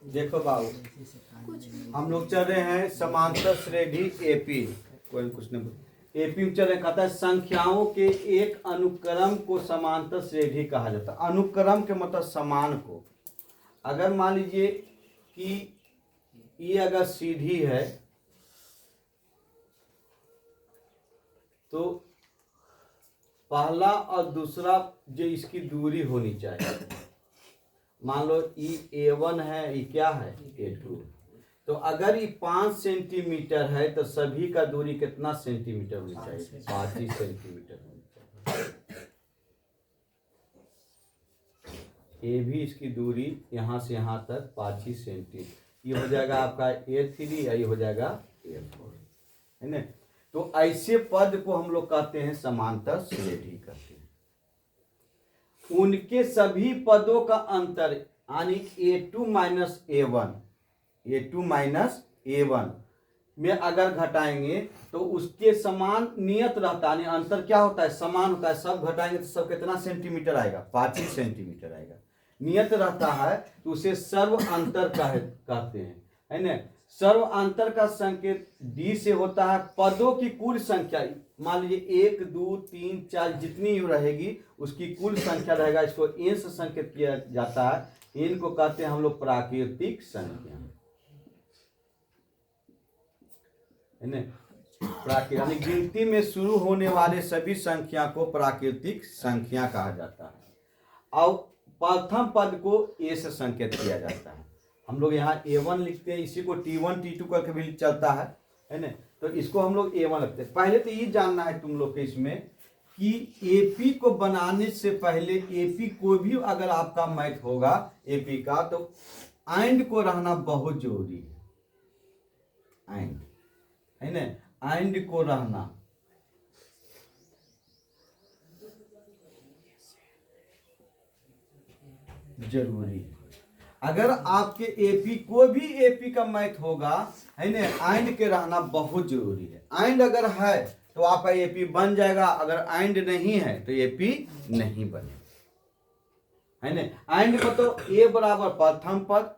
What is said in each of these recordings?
देखो बाबू, हम लोग चल रहे हैं समांतर श्रेणी एपी। कोई कुछ नहीं, एपी में चल रहे, कहता है संख्याओं के एक अनुक्रम को समांतर श्रेणी कहा जाता है। अनुक्रम के मतलब समान को। अगर मान लीजिए कि ये अगर सीधी है तो पहला और दूसरा जो इसकी दूरी होनी चाहिए। मान लो ये A1 है, ये क्या है A2। तो अगर ये 5 सेंटीमीटर है तो सभी का दूरी कितना सेंटीमीटर होनी चाहिए? 5 ही सेंटीमीटर होनी चाहिए। ये भी इसकी दूरी यहाँ से यहाँ तक 5 ही सेंटीमीटर। ये हो जाएगा आपका A3, ये हो जाएगा A4, है ना। तो ऐसे पद को हम लोग कहते हैं समांतर श्रेणी कहते हैं। उनके सभी पदों का अंतर यानी A2 माइनस A1 में अगर घटाएंगे तो उसके समान नियत रहता है। अंतर क्या होता है? समान होता है। सब घटाएंगे तो सब कितना सेंटीमीटर आएगा? 5 ही सेंटीमीटर आएगा। नियत रहता है तो उसे सर्व अंतर कहते हैं, है ना। सर्व अंतर का संकेत D से होता है। पदों की कुल संख्या, मान लीजिए 1 2 3 4 जितनी रहेगी उसकी कुल संख्या रहेगा। इसको n से संकेत किया जाता है। n को कहते हैं हम लोग प्राकृतिक संख्या, है ना। प्राकृतिक यानी गिनती में शुरू होने वाले सभी संख्या को प्राकृतिक संख्या कहा जाता है। और प्रथम पद को a से संकेत किया जाता है। हम लोग यहाँ A1 लिखते हैं, इसी को T1 T2 करके भी चलता है ना। तो इसको हम लोग A1 लिखते हैं। पहले तो ये जानना है तुम लोग के इसमें कि AP को बनाने से पहले AP कोई भी अगर आपका मैथ होगा AP का तो एंड को रहना बहुत जरूरी है। एंड, है ना, एंड को रहना जरूरी है। अगर आपके एपी कोई भी एपी का मैथ होगा, है ना, एंड के रहना बहुत जरूरी है। एंड अगर है तो आपका एपी बन जाएगा, अगर एंड नहीं है तो एपी नहीं बनेगा, है ना। एंड को तो ए बराबर प्रथम पद,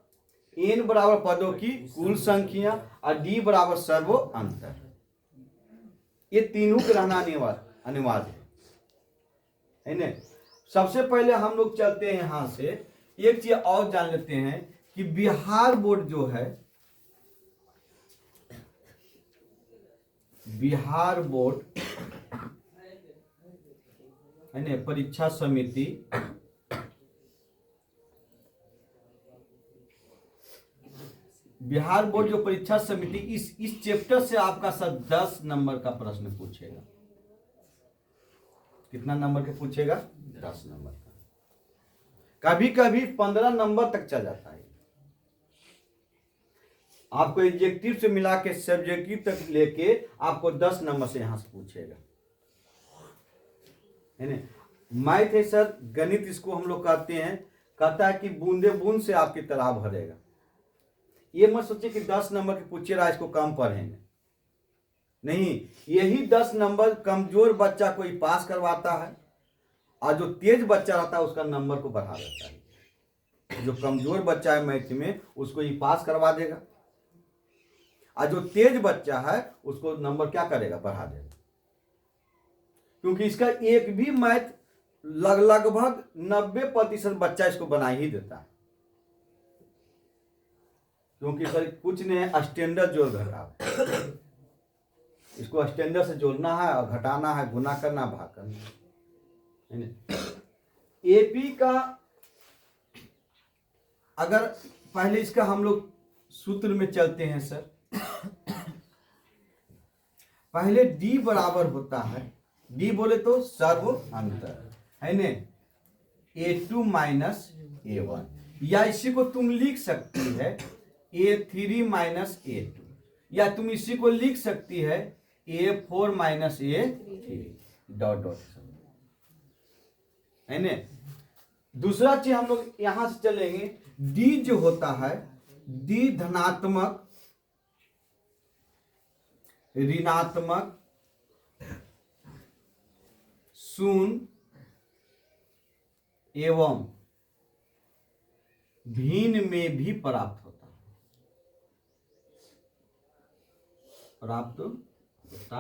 एन बराबर पदों की कुल संख्या और डी बराबर सर्व अंतर, ये तीनों के रहना अनिवार्य है ना। सबसे पहले हम लोग चलते हैं यहां से, एक चीज और जान लेते हैं कि बिहार बोर्ड जो है, बिहार बोर्ड है ना, परीक्षा समिति बिहार बोर्ड जो परीक्षा समिति इस चैप्टर से आपका सब 10 नंबर का प्रश्न पूछेगा। कितना नंबर के पूछेगा? 10 नंबर का। कभी कभी 15 नंबर तक चल जाता है। आपको एडजेक्टिव से मिला के सब्जेक्टिव तक लेके आपको 10 नंबर से यहां से पूछेगा, है ना। मैथ है सर, गणित इसको हम लोग कहते हैं। कहता है कि बूंदे बूंद से आपकी तालाब भरेगा। ये मत सोचिए कि 10 नंबर के पूछे रहा इसको कम पढ़ेंगे, नहीं। यही 10 नंबर कमजोर बच्चा को ही पास करवाता है, और जो तेज बच्चा रहता है उसका नंबर को बढ़ा देता है। जो कमजोर बच्चा है मैथ में उसको ये पास करवा देगा, और जो तेज बच्चा है उसको नंबर क्या करेगा? बढ़ा देगा। क्योंकि इसका एक भी मैथ लगभग 90% बच्चा इसको बना ही देता है। क्योंकि सर कुछ नहीं है, स्टैंडर्ड जोड़ घटाव, इसको स्टैंडर्ड से जोड़ना है और घटाना है, गुना करना, भाग करना, है ना। एपी का अगर पहले इसका हम लोग सूत्र में चलते हैं सर, पहले डी बराबर होता है, डी बोले तो सर्व अंतर, है ना, A2 माइनस A1, या इसी को तुम लिख सकती है A3 माइनस A2, या तुम इसी को लिख सकती है A4 minus A3 dot dot, है ना। दूसरा चीज हम लोग यहां से चलेंगे, डी जो होता है, डी धनात्मक ऋणात्मक, शून्य एवं भिन्न में भी प्राप्त होता है, प्राप्त होता।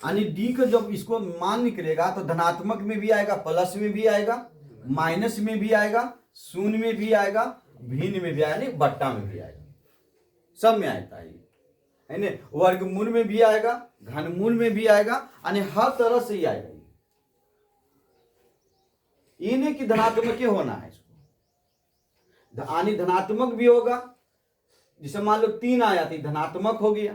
यानी डी का जब इसको मान निकलेगा तो धनात्मक में भी आएगा, प्लस में भी आएगा, माइनस में भी आएगा, शून्य में भी आएगा, भिन्न में भी आएगा, यानी बट्टा में भी आएगा, सब में आता है यानी वर्गमूल में भी आएगा, घनमूल में भी आएगा, यानी हर तरह से ही आएगा। ये नहीं कि धनात्मक ही होना है इसको, यानी धनात्मक भी होगा। जैसे मान लो 3 आया थी, धनात्मक हो गया,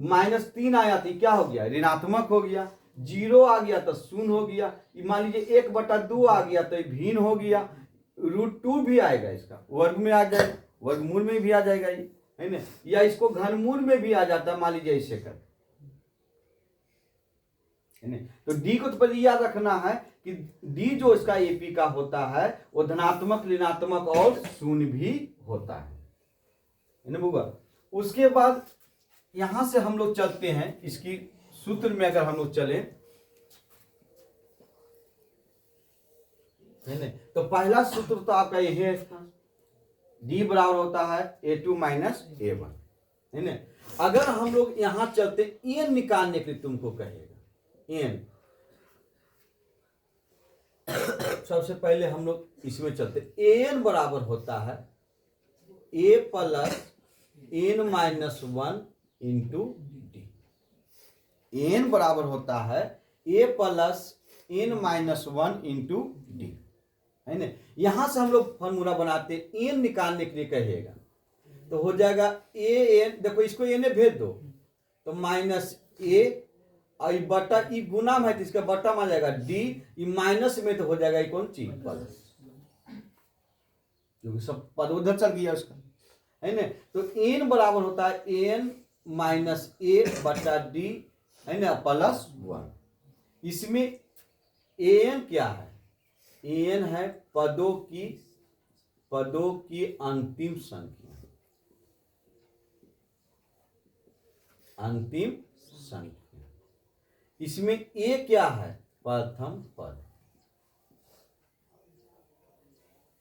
-3 आया थी, क्या हो गया, ऋणात्मक हो गया, 0 आ गया तो शून्य हो गया, मान लीजिए 1/2 आ गया तो भिन्न हो गया, √2 भी आएगा, इसका वर्ग में आ जाएगा, वर्गमूल में भी आ जाएगा ये, है ना, या इसको घनमूल में भी आ जाता है, मान लीजिए इसे कर, है ना। तो डी को तो पहले याद रखना है कि डी जो इसका एपी का होता है वो धनात्मक, ऋणात्मक और शून्य भी होता है ना बुआ। उसके बाद यहां से हम लोग चलते हैं इसकी सूत्र में, अगर हम लोग चले, है ना, तो पहला सूत्र तो आपका यही है, डी बराबर होता है A2 - A1, है ना। अगर हम लोग यहां चलते, एन निकालने के लिए तुमको कहेगा, एन सबसे पहले हम लोग इसमें चलते, एन बराबर होता है A + N-1 into D. N बराबर होता है A + N-1 इंटू डी, है ना। यहां से हम लोग फॉर्मूला बनाते, एन निकालने के लिए कहेगा तो हो जाएगा एन, देखो इसको एन भेज दो तो -a और ये बटा, ये गुना में है तो इसका बटा मान जाएगा डी, ये माइनस में तो हो जाएगा ये कौन चीज, प्लस, क्योंकि सब पद उधर चल गया उसका, है ना। तो एन बराबर होता है n - a/d, है ना, +1। इसमें एन क्या है, एन है पदों की अंतिम संख्या, अंतिम संख्या। इसमें ए क्या है, प्रथम पद,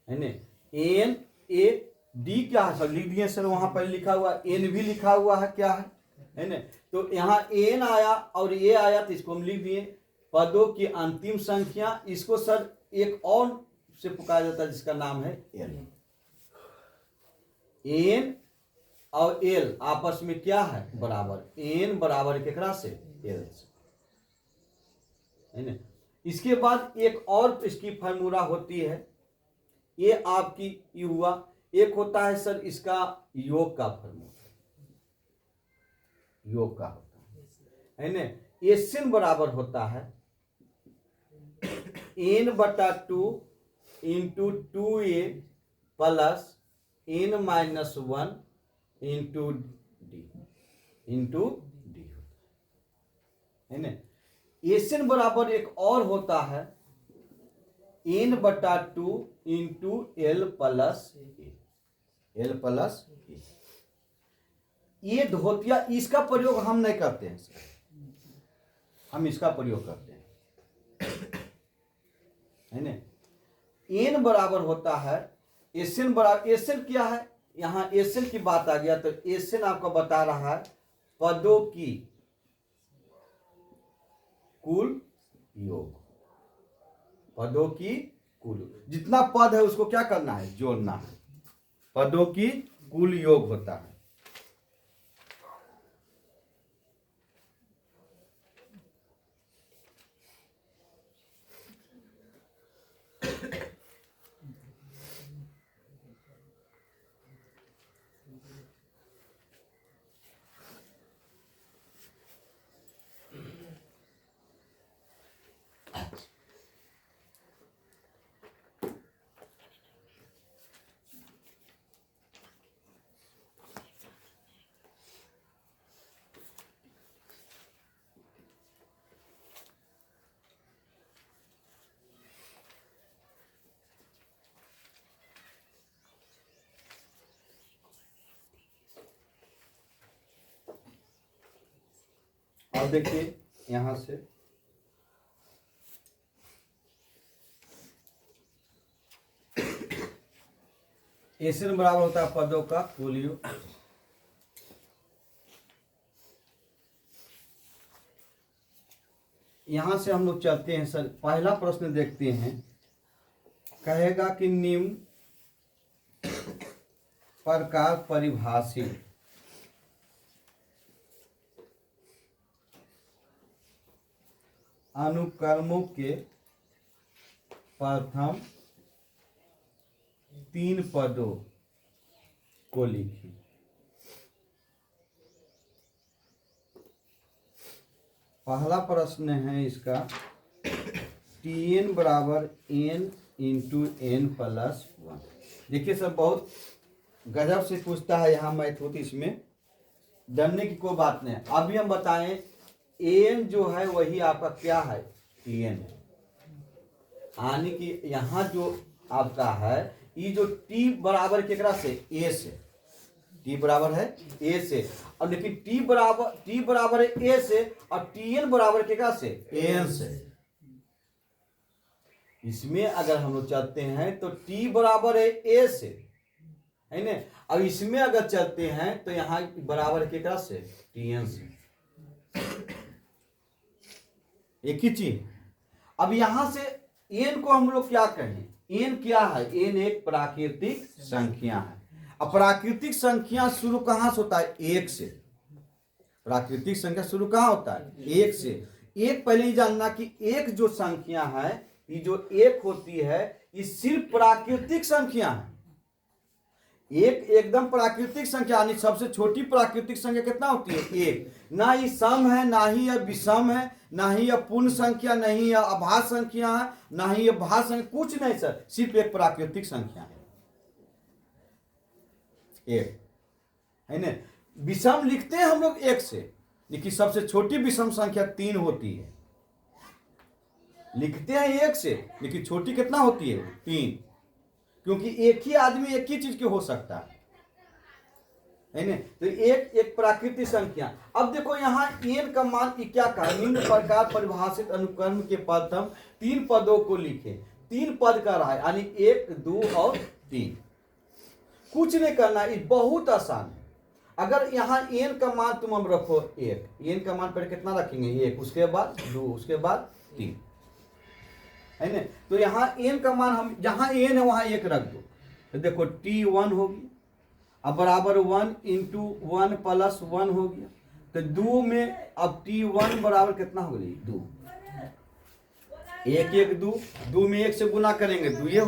है ना। एन ए डी क्या है, सर लिख दिए सर, वहां पर लिखा हुआ एन भी लिखा हुआ है, क्या है ना। तो यहाँ एन आया और ए आया तो इसको हम लिख दिए पदों की अंतिम संख्या। इसको सर एक और से पुकारा जाता है जिसका नाम है एल। एन और एल आपस में क्या है, बराबर, एन बराबर केकरा से, एल से, है ना। इसके बाद एक और इसकी फार्मूला होती है, ये आपकी ये हुआ, एक होता है सर इसका योग का फार्मूला, योग का होता है ना। एन बराबर होता है n/2 into 2a + N-1 into D, है ना। एन बराबर एक और होता है n/2 इंटू L + A। ये धोतिया, इसका प्रयोग हम नहीं करते हैं, हम इसका प्रयोग करते हैं, है ना। एन बराबर होता है एन बराबर, एन क्या है, यहाँ एन की बात आ गया तो एन आपको बता रहा है पदों की कुल योग, पदों की कुल, जितना पद है उसको क्या करना है, जोड़ना है, पदों की कुल योग होता है। अब देखिए यहां से एसएन बराबर होता है पदों का कुल योग। यहां से हम लोग चलते हैं सर, पहला प्रश्न देखते हैं। कहेगा कि निम्न प्रकार परिभाषित अनुक्रमों के प्रथम 3 पदों को लिखें। पहला प्रश्न है इसका, Tn बराबर n इंटू एन प्लस 1। देखिए सर, बहुत गजब से पूछता है यहाँ मैथमेटिक्स में, डरने की कोई बात नहीं। अभी हम बताएं एन जो है वही आपका क्या है, Tn है। यानी कि यहाँ जो आपका है ये जो t बराबर केकरा से, a से, t बराबर है a से। अब लेकिन t बराबर है a से और Tn बराबर केकरा से, an से। इसमें अगर हम लोग चलते हैं तो t बराबर है a से, है ना। अब इसमें अगर चलते हैं तो यहाँ बराबर है केकरा से, Tn से। एक ही चीज। अब यहां से n को हम लोग क्या कहें, n क्या है, n एक प्राकृतिक संख्या है। अब प्राकृतिक संख्या शुरू कहां से होता है, 1 से। प्राकृतिक संख्या शुरू कहां होता है, 1 से। एक पहले ही जानना कि एक जो संख्या है, ये जो 1 होती है, ये सिर्फ प्राकृतिक संख्या है। एक एकदम प्राकृतिक संख्या, यानी सबसे छोटी प्राकृतिक संख्या कितना होती है, 1। ना ही सम है, ना ही यह विषम है, ना ही यह पूर्ण संख्या, नहीं यह अभाज्य संख्या है, ना ही यह भाज्य संख्या, कुछ नहीं सर, सिर्फ एक प्राकृतिक संख्या है, 1, है ना। विषम लिखते हैं हम लोग 1 से, लेकिन सबसे छोटी विषम संख्या 3 होती है। लिखते हैं 1 से, लेकिन छोटी कितना होती है, 3, क्योंकि एक ही आदमी एक ही चीज के हो सकता है ना। तो एक प्राकृतिक संख्या। अब देखो यहाँ n का मान क्या कहा, निम्न प्रकार परिभाषित अनुक्रम के प्रथम 3 पदों को लिखे। 3 पद का रहा है, यानी 1, 2 और 3। कुछ नहीं करना, ये बहुत आसान है। अगर यहाँ n का मान तुम हम रखो 1, n का मान पर कितना रखेंगे, 1, उसके बाद 2, उसके बाद 3, है ना। तो यहाँ n का मान हम जहां n है वहां 1 रख दो, तो देखो t1 होगी। अब बराबर 1 इंटू 1 प्लस 1 हो गया। तो 2 में अब t1 बराबर कितना हो गई, 2। 1 1 2, 2 में 1 से गुना करेंगे 2 ये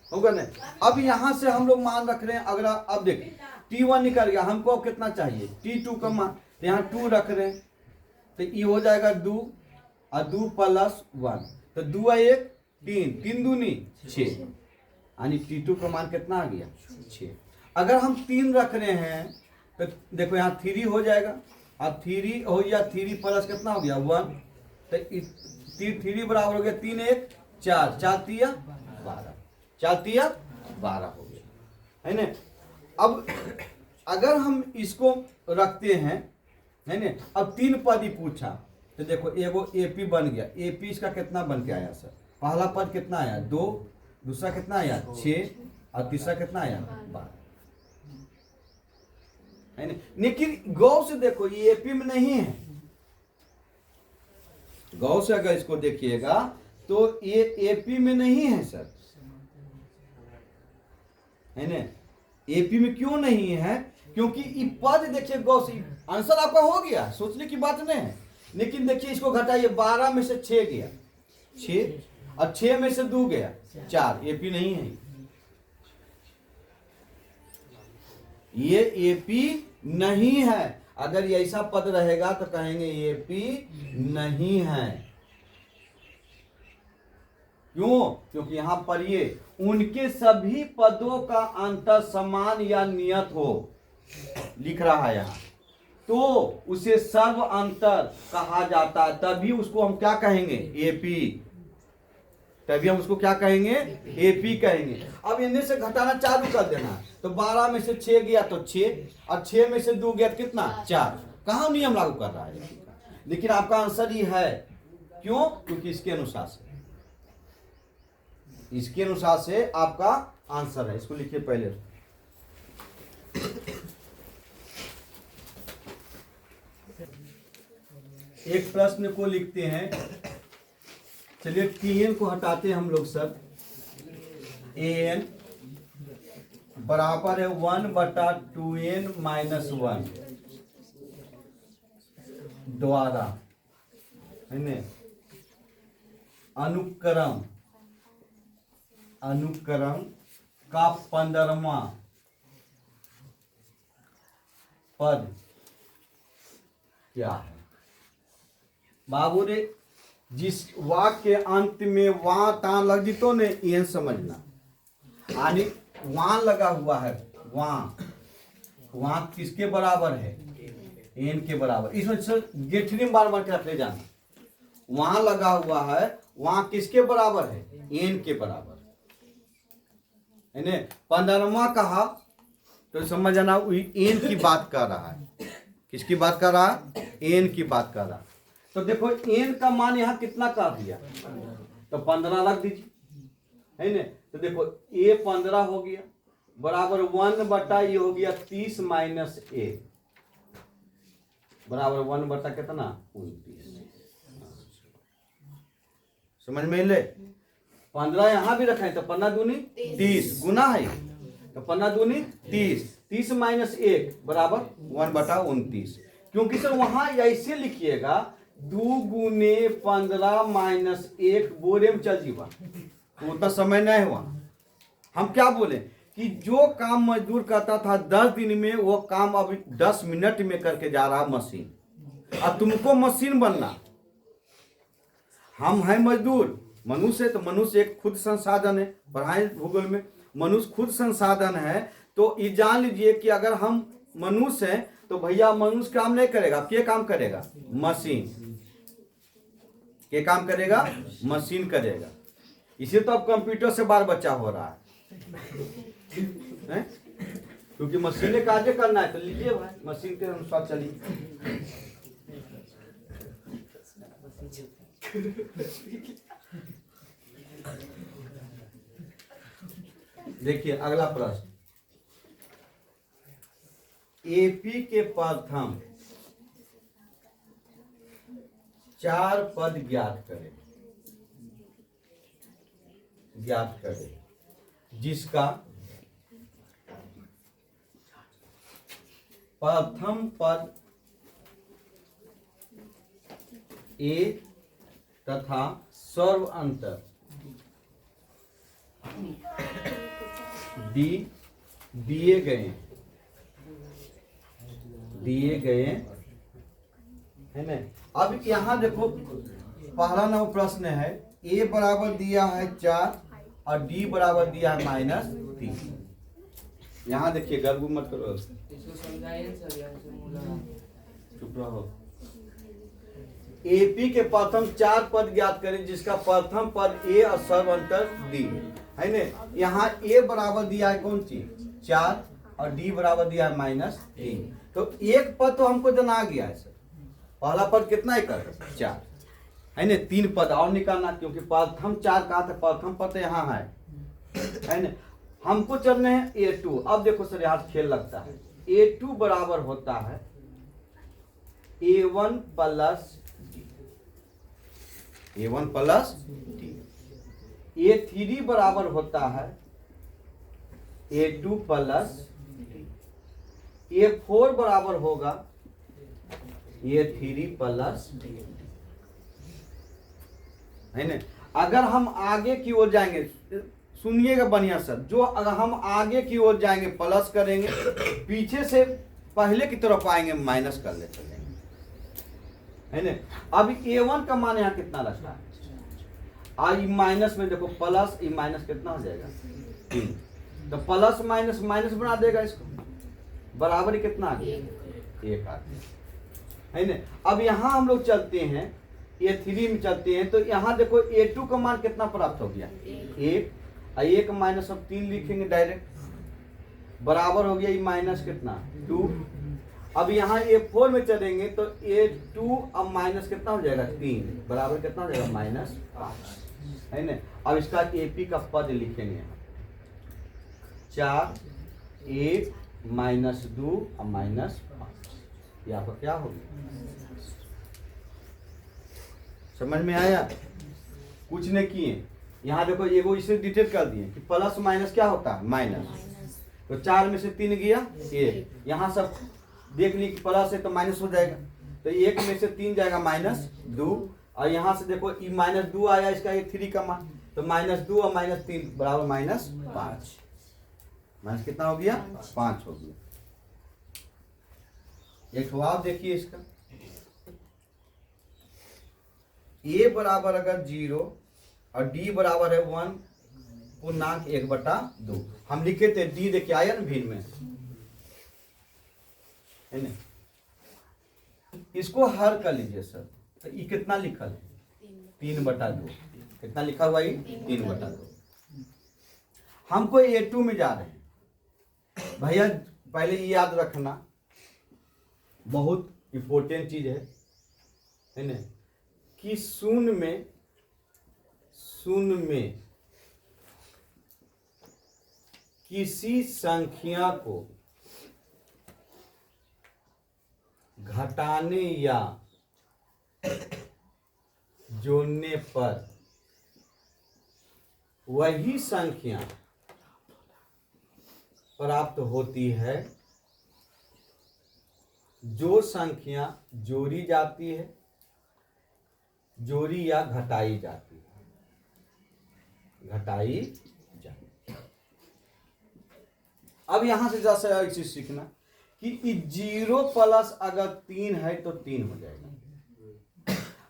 होगा ना। अब यहां से हम लोग मान रख रहे हैं, अगर अब देखिए t1 निकल गया, हमको अब कितना चाहिए, t2 का मान, तो यहाँ 2 रख रहे हैं, तो ये हो जाएगा 2 और 2 प्लस 1, तो 2 1 3, 3 दूनी 6, यानी t2 का मान कितना आ गया, 6। अगर हम 3 रख रहे हैं तो देखो यहाँ 3 हो जाएगा, अब 3 हो गया, 3 प्लस कितना हो गया 1, तो 3 बराबर हो गया 3 1 4, 4 तिया 12, 4 तिया 12 हो गया, है ना। अब अगर हम इसको रखते हैं, है ना, अब 3 पद ही पूछा, तो देखो एगो एपी बन गया। एपी इसका कितना बन के आया सर, पहला पद कितना आया 2, दूसरा कितना आया 6 और तीसरा कितना आया 12, है ना। लेकिन गौर से देखो ये एपी में नहीं है, गौर से अगर इसको देखिएगा तो ये एपी में नहीं है सर, है ना। एपी में क्यों नहीं है, क्योंकि ये पद देखिए गौर से, आंसर आपका हो गया, सोचने की बात नहीं है। लेकिन देखिए इसको घटाइए, 12 में से 6 गया 6 और 6 में से 2 गया 4, एपी नहीं है ये, एपी नहीं है। अगर ये ऐसा पद रहेगा तो कहेंगे एपी नहीं है। क्यों, क्योंकि यहां पर ये उनके सभी पदों का अंतर समान या नियत हो लिख रहा है यहां, तो उसे सर्व अंतर कहा जाता है। तभी उसको हम क्या कहेंगे, एपी, तभी हम उसको क्या कहेंगे, एपी कहेंगे। अब इनमें से घटाना चालू कर देना, तो 12 में से 6 गया तो 6 और 6 में से 2 गया तो कितना 4, कहाँ नियम लागू कर रहा है, लेकिन आपका आंसर ये है। क्यों? क्योंकि इसके अनुसार से आपका आंसर है। इसको लिखिए पहले। एक प्रश्न को लिखते हैं। चलिए tn को हटाते हैं हम लोग सर। an बराबर है 1/2n - 1 द्वारा, है न, अनुक्रम का 15वां पद क्या है? बाबू रे, जिस वाक्य के अंत में वहां तान लग जी तो ने ये समझना, यानी वहां लगा हुआ है, वहां किसके बराबर है? एन के बराबर। इसमें सर गेठरी बार बार रख ले जाना। वहां लगा हुआ है, वहां किसके बराबर है? एन के बराबर, है ना। 15वां कहा तो समझ जाना एन की बात कर रहा है। किसकी बात कर रहा है? एन की बात कर रहा है। तो देखो एन का मान यहाँ कितना कर दिया, तो 15 रख दीजिए, है ना। तो देखो ए 15 हो गया बराबर 1/, हो गया 30 - 1 बराबर 1/, कितना? 29। समझ में ले? 15 यहाँ भी रखा है तो 15 दूनी 30 गुना है, तो 15 दूनी 30, 30 - 1 बराबर 1/29। क्योंकि सर वहां ऐसे लिखिएगा 2 गुने 15 - 1 बोरे में चल जीवा, तो उतना समय नहीं हुआ। हम क्या बोले कि जो काम मजदूर करता था 10 दिन में, वो काम अभी 10 मिनट में करके जा रहा मशीन। अब तुमको मशीन बनना, हम हैं मजदूर, मनुष्य। तो मनुष्य एक खुद संसाधन है, पढ़ाई भूगोल में मनुष्य खुद संसाधन है। तो ये जान लीजिए कि अगर हम मनुष्य हैं तो भैया मनुष्य काम नहीं करेगा, क्या काम करेगा? मशीन। क्या काम करेगा? मशीन करेगा। इसे तो अब कंप्यूटर से बाल बच्चा हो रहा है, क्योंकि मशीन ने कार्य करना है। तो लीजिए भाई, मशीन के अनुसार चलिए। देखिए अगला प्रश्न, एपी के प्रथम 4 पद ज्ञात करें, जिसका प्रथम पद ए तथा सर्व अंतर डी दिए गए है ना। अब यहाँ देखो पहला नंबर प्रश्न है, ए बराबर दिया है 4 और डी बराबर दिया है -3। यहाँ देखिए गड़बड़ मत करो, चुप रहो। एपी के प्रथम 4 पद ज्ञात करें, जिसका प्रथम पद ए और सर्व अंतर डी, है ना। यहाँ ए बराबर दिया है कौन चीज? 4 और डी बराबर दिया है -3। तो एक पद तो हमको जना गया है सर। पहला पद कितना है? 4, है ना। 3 पद और निकालना, क्योंकि प्रथम 4 कहा था, प्रथम पद यहाँ है ना। हमको चलने हैं A2। अब देखो सर यहाँ खेल लगता है। A2 बराबर होता है A1 प्लस D। A3 बराबर होता है A2 प्लस A4 बराबर होगा A3 प्लस D, है ना। अगर हम आगे की ओर जाएंगे, सुनिएगा बढ़िया सर, जो अगर हम आगे की ओर जाएंगे प्लस करेंगे, पीछे से पहले की तरफ आएंगे माइनस कर ले चलेंगे, है ना। अब A1 का मान यहाँ कितना रखा है? आज माइनस में देखो प्लस, ई माइनस कितना हो जाएगा? 3। तो प्लस माइनस माइनस बना देगा इसको, बराबर कितना आ गया? 1 आ गया, है ना। अब यहाँ हम लोग चलते हैं A3 में चलते हैं, तो यहाँ देखो A2 का मान कितना प्राप्त हो गया? 1। 1 माइनस अब 3 लिखेंगे डायरेक्ट, बराबर हो गया ये माइनस कितना? 2। अब यहाँ A4 में चलेंगे तो A2 अब माइनस कितना हो जाएगा 3 बराबर कितना हो जाएगा -5 है ना। अब इसका AP का पद लिखेंगे 4 1 -2 अब -5 यहाँ पर क्या होगा, समझ में आया। कुछ नहीं किए, यहाँ देखो ये वो इसे डिटेल कर दिए कि प्लस माइनस क्या होता है माइनस, तो 4 में से 3 गया 1, यहाँ सब देख ली प्लस है तो माइनस हो जाएगा, तो 1 में से 3 जाएगा -2, और यहाँ से देखो ये -2 आया, इसका ये 3 का मान, तो -2 और -3 बराबर -5, माइनस कितना हो गया 5 हो गया। एक जवाब देखिए इसका, A बराबर अगर 0 और D बराबर है 1/1/2, हम लिखे थे D देखिए आया ना भिन्न में है ना। इसको हल कर लीजिए सर, तो ये कितना लिखल है 3/2, कितना लिखा हुआ ये 3/2। हमको A2 में जा रहे हैं भैया, पहले ये याद रखना बहुत इंपॉर्टेंट चीज है ना, कि शून्य में किसी संख्या को घटाने या जोड़ने पर वही संख्या प्राप्त होती है जो संख्या जोड़ी जाती है, जोड़ी या घटाई जाती है, घटाई जाती है। अब यहां से जैसे एक चीज सीखना कि 0 प्लस अगर 3 है तो 3 हो जाएगा,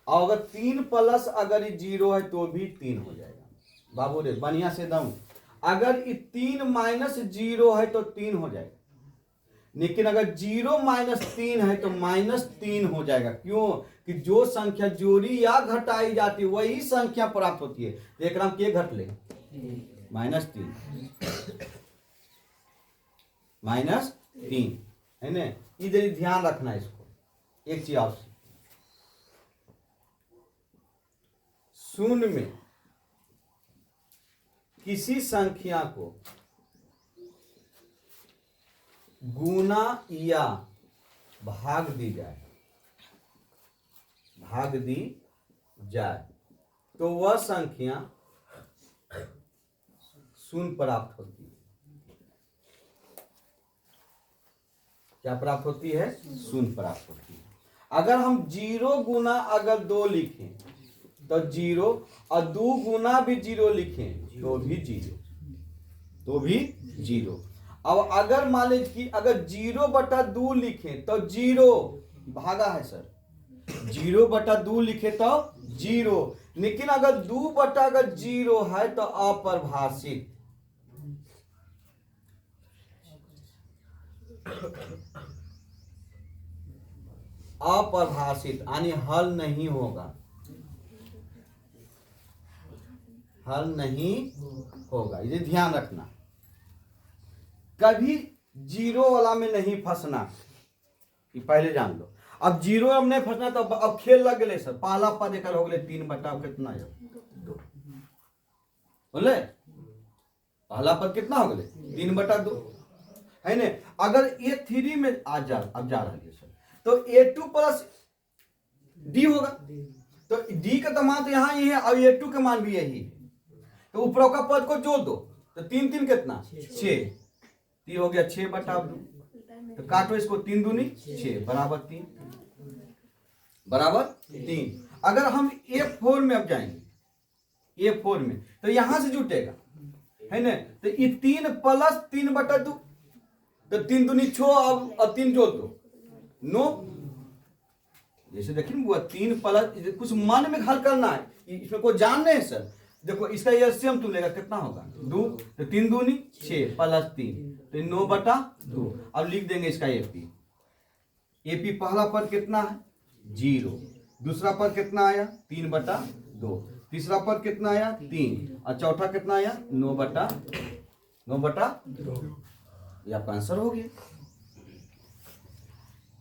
और अगर 3 प्लस अगर 0 है तो भी 3 हो जाएगा। बाबू रे बढ़िया से दम, अगर 3 -0 है तो 3 हो जाएगा, लेकिन अगर 0 -3 है तो -3 हो जाएगा। क्यों कि जो संख्या जोड़ी या घटाई जाती है वही संख्या प्राप्त होती है। तो एक नाम के घट ले -3 है ना, इधर ध्यान रखना इसको। एक चीज और, शून्य में किसी संख्या को गुना या भाग दी जाए तो वह संख्या शून्य प्राप्त होती है। क्या प्राप्त होती है? शून्य प्राप्त होती है। अगर हम 0 गुना अगर 2 लिखें तो 0, और 2 गुना भी 0 लिखें तो भी 0। अब अगर मान लीजिए कि अगर 0/2 लिखें तो 0 भागा है सर, 0/2 लिखे तो 0, लेकिन अगर 2/0 है तो अपरिभाषित। अपरिभाषित यानी हल नहीं होगा, इसे ध्यान रखना। कभी 0 वाला में नहीं फंसना, ये पहले जान लो। अब 0 में नहीं फंसना तो अब खेल लग गए सर। पहला पद एक हो गए 3/, कितना है 2, बोले पहला पद कितना हो गए 3/2 है ना। अगर A3 में अब जा रहा है सर, तो A2 प्लस D होगा, तो D का तो मान तो यहाँ ही है और A2 का मान भी यही है, तो ऊपर का पद को जोड़ दो तो 3 3 कितना 6, ये हो गया 6/2, तो काटो इसको 3 दूनी 6 बराबर 3। अगर हम A4 में अब जाएंगे, A4 में तो यहां से जुटेगा है ना, तो ये 3 प्लस 3/2, तो 3 दूनी 6 और 3 जोड़ दो 9। जैसे देखिए वो 3 प्लस कुछ मन में हल करना है, इसमें कोई जानने है सर। देखो इसका एलसीएम तुम लेगा कितना होगा 2, तो 3 दूनी 6 प्लस 3 तो 9/2। अब लिख देंगे इसका एपी पहला पद कितना है 0, दूसरा पद कितना आया 3/2, तीसरा पद कितना आया 3, और चौथा कितना आया 9/2। ये आपका आंसर हो गया।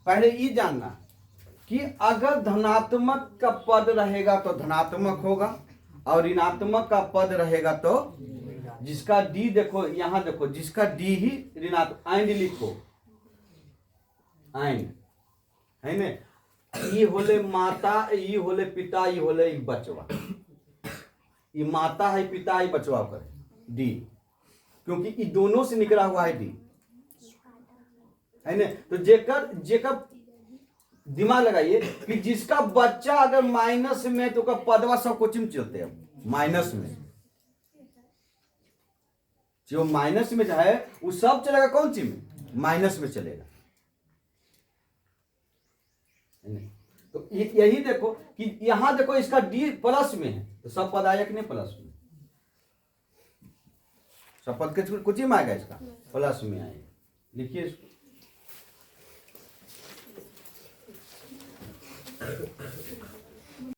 पहले ये जानना कि अगर धनात्मक का पद रहेगा तो धनात्मक होगा और ऋणात्मक का पद रहेगा तो जिसका डी देखो यहां देखो जिसका डी ही ऋणात्मक एंड लिखो एंड है ने ई होले माता ई होले पिता ई होले बचवा ई माता है पिता है बचवा कर डी क्योंकि ई दोनों से निकला हुआ है डी है ने तो जेकर जेकर दिमाग लगाइए कि जिसका बच्चा अगर माइनस में तो का पदवा सब कोचिंग चलते हैं माइनस में जो माइनस में जो है वो सब चलेगा कौन सी में माइनस में चलेगा तो यही देखो कि यहां देखो इसका डी प्लस में है तो सब पद आया कि नहीं प्लस में सब पद के कुछ ही में आएगा इसका प्लस में आएगा लिखिए इसको